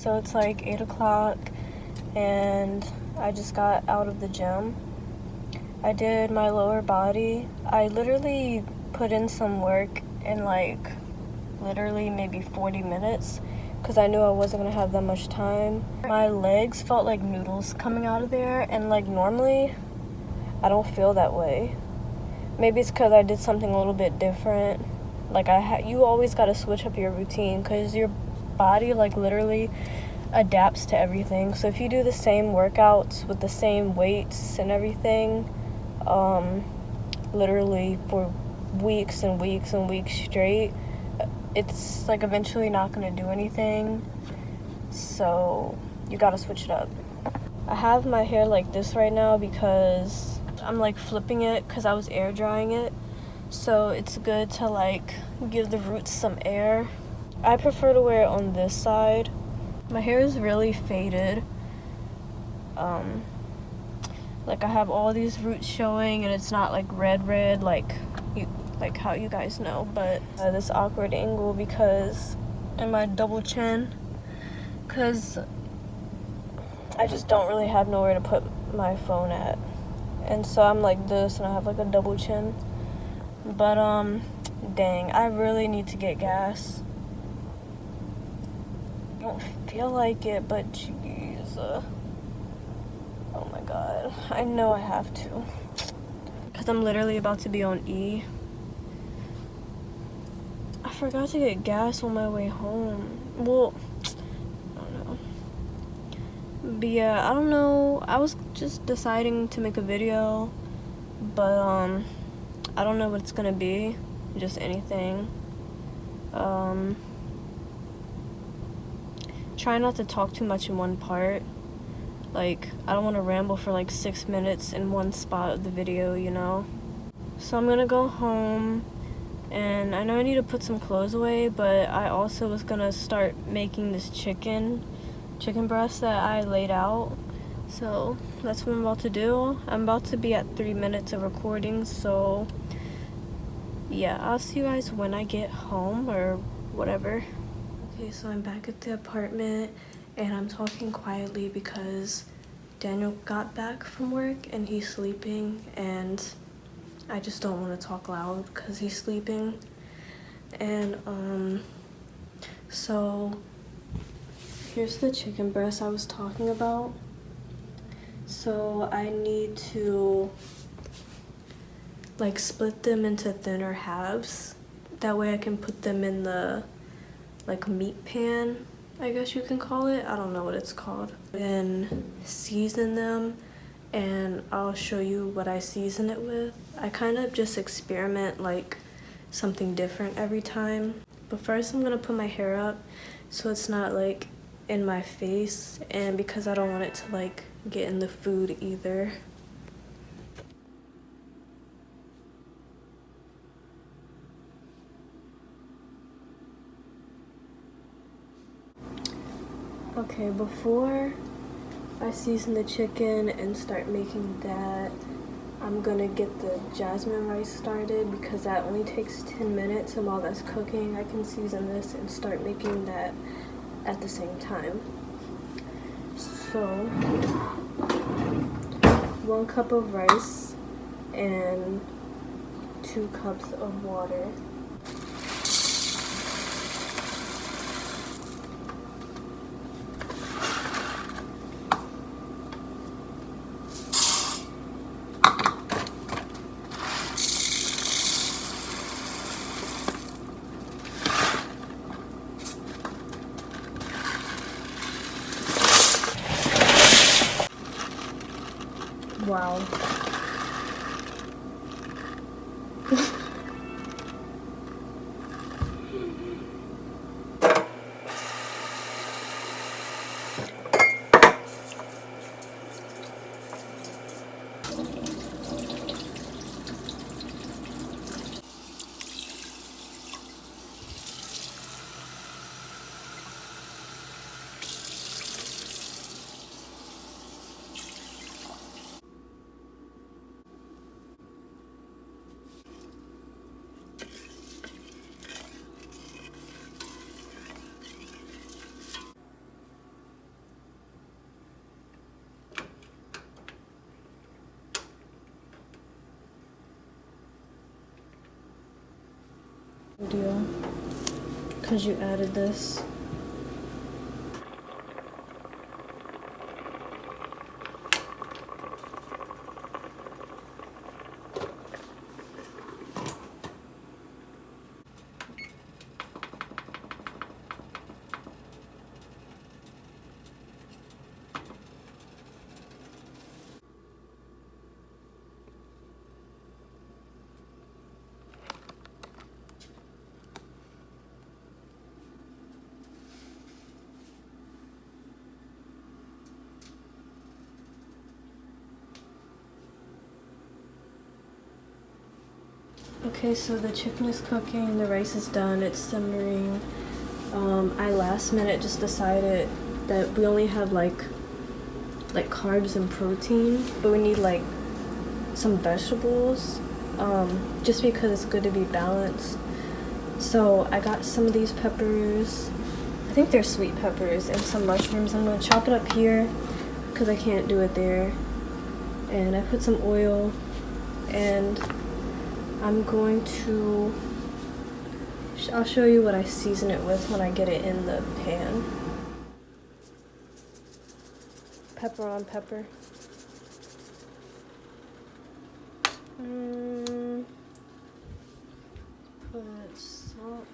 So it's like 8 o'clock and I just got out of the gym. I did my lower body. I literally put in some work in like literally maybe 40 minutes because I knew I wasn't gonna have that much time. My legs felt like noodles coming out of there, and like normally I don't feel that way. Maybe it's because I did something a little bit different. Like you always gotta switch up your routine because your body like literally adapts to everything. So if you do the same workouts with the same weights and everything, literally for weeks and weeks and weeks straight, it's like eventually not gonna do anything. So you gotta switch it up. I have my hair like this right now because I'm like flipping it because I was air drying it. So it's good to like give the roots some air. I prefer to wear it on this side. My hair is really faded. Like I have all these roots showing and it's not like red like how you guys know, but this awkward angle because in my double chin, because I just don't really have nowhere to put my phone at, and so I'm like this and I have like a double chin. But dang, I really need to get gas. I don't feel like it, but jeez, oh my god, I know I have to, because I'm literally about to be on E. I forgot to get gas on my way home. Well, I don't know. But yeah, I don't know. I was just deciding to make a video, but I don't know what it's gonna be. Just anything. Try not to talk too much in one part. Like, I don't want to ramble for like 6 minutes in one spot of the video, you know? So I'm gonna go home, and I know I need to put some clothes away, but I also was gonna start making this chicken breast that I laid out. So that's what I'm about to do. I'm about to be at 3 minutes of recording, so yeah, I'll see you guys when I get home or whatever. Okay, so I'm back at the apartment and I'm talking quietly because Daniel got back from work and he's sleeping, and I just don't want to talk loud because he's sleeping. And so here's the chicken breast I was talking about. So I need to like split them into thinner halves. That way I can put them in the like meat pan, I guess you can call it. I don't know what it's called. Then season them, and I'll show you what I season it with. I kind of just experiment like something different every time. But first I'm gonna put my hair up so it's not like in my face, and because I don't want it to like get in the food either. Okay, before I season the chicken and start making that, I'm gonna get the jasmine rice started because that only takes 10 minutes, and while that's cooking, I can season this and start making that at the same time. So, 1 cup of rice and 2 cups of water. Wow. Deal, because you added this. Okay, so the chicken is cooking, the rice is done, it's simmering. I last minute just decided that we only have like carbs and protein, but we need like some vegetables, just because it's good to be balanced. So I got some of these peppers, I think they're sweet peppers, and some mushrooms. I'm gonna chop it up here because I can't do it there. And I put some oil, and I'm going to, I'll show you what I season it with when I get it in the pan. Pepper on pepper. Put salt.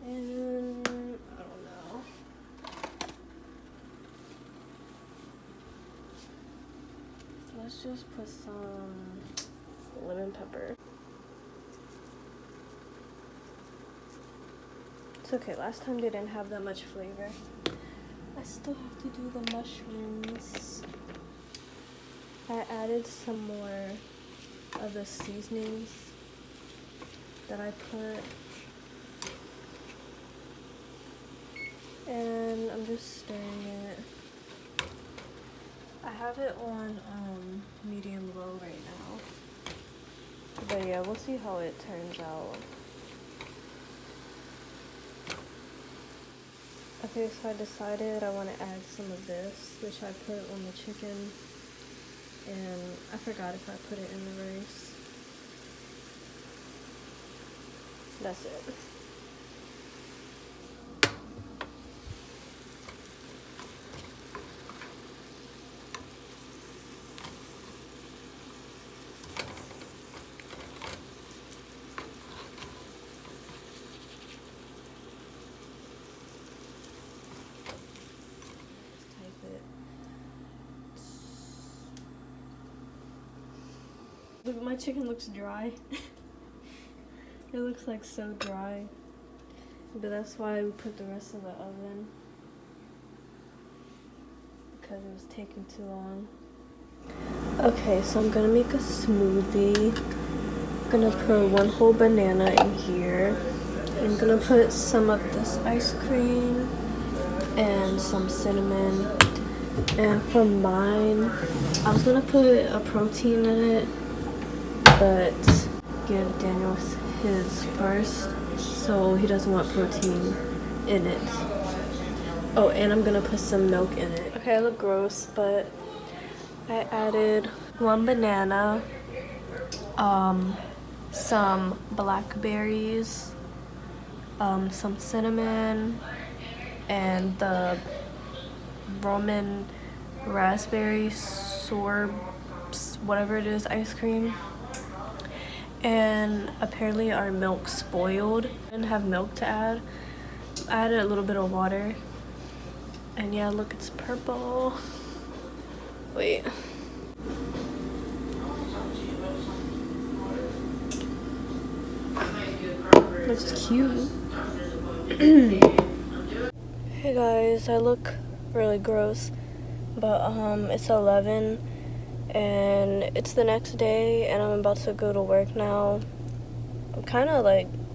And I don't know. Let's just put some lemon pepper. It's okay, last time they didn't have that much flavor. I still have to do the mushrooms. I added some more of the seasonings that I put. And I'm just stirring it. I have it on medium low right now. But yeah, we'll see how it turns out. Okay, so I decided I want to add some of this, which I put on the chicken. And I forgot if I put it in the rice. That's it. Look, my chicken looks dry. It looks like so dry. But that's why we put the rest in the oven. Because it was taking too long. Okay, so I'm gonna make a smoothie. I'm gonna put one whole banana in here. I'm gonna put some of this ice cream and some cinnamon. And for mine, I was gonna put a protein in it, but give Daniel his first, so he doesn't want protein in it. Oh, and I'm gonna put some milk in it. Okay, I look gross, but I added one banana, some blackberries, some cinnamon, and the Roman raspberry sorbs, whatever it is, ice cream. And apparently our milk spoiled. I didn't have milk to add. I added a little bit of water. And yeah, look, it's purple. Wait. Looks cute. Hey guys, I look really gross, but it's 11 and it's the next day and I'm about to go to work now.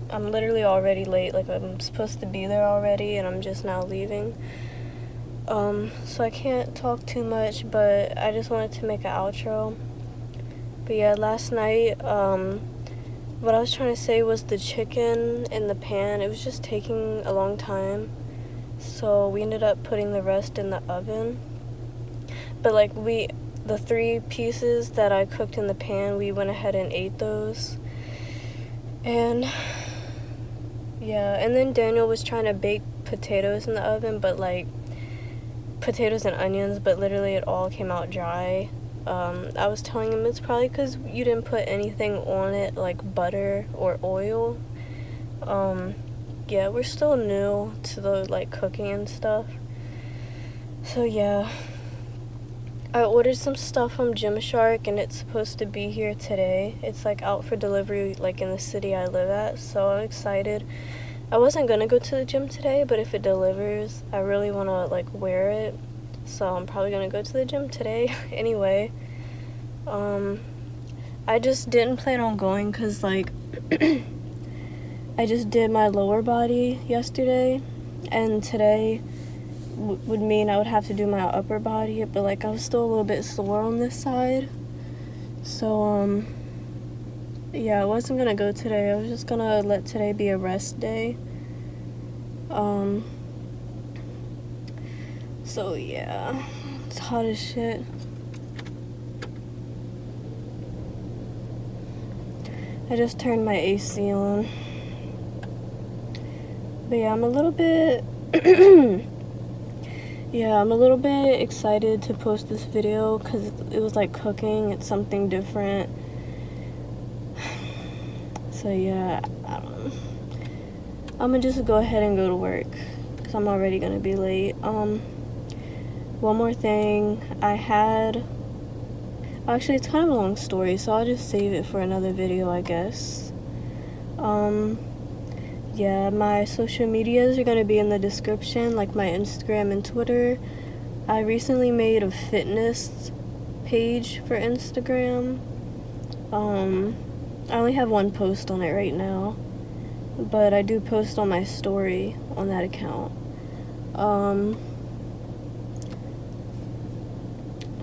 I'm literally already late, like I'm supposed to be there already and I'm just now leaving. So I can't talk too much, but I just wanted to make an outro. But yeah, last night, what I was trying to say was the chicken in the pan, it was just taking a long time. So we ended up putting the rest in the oven. But like the 3 pieces that I cooked in the pan, we went ahead and ate those. And yeah, and then Daniel was trying to bake potatoes in the oven, but like potatoes and onions, but literally it all came out dry. I was telling him it's probably because you didn't put anything on it like butter or oil. Yeah, we're still new to the like cooking and stuff. So yeah, I ordered some stuff from Gymshark and it's supposed to be here today. It's like out for delivery like in the city I live at, so I'm excited. I wasn't gonna go to the gym today, but if it delivers, I really wanna like wear it. So I'm probably gonna go to the gym today anyway. I just didn't plan on going because like I just did my lower body yesterday, and today would mean I would have to do my upper body, but like I was still a little bit sore on this side. So yeah, I wasn't gonna go today. I was just gonna let today be a rest day. So yeah, it's hot as shit. I just turned my AC on. But yeah, I'm a little bit yeah, I'm a little bit excited to post this video because it was like cooking. It's something different. So yeah, I'm gonna just go ahead and go to work because I'm already gonna be late. One more thing, actually it's kind of a long story, so I'll just save it for another video, I guess. Yeah, my social medias are gonna be in the description, like my Instagram and Twitter. I recently made a fitness page for Instagram. I only have one post on it right now, but I do post on my story on that account.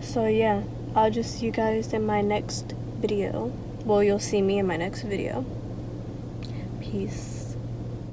So yeah, I'll just see you guys in my next video. Well, you'll see me in my next video. Peace.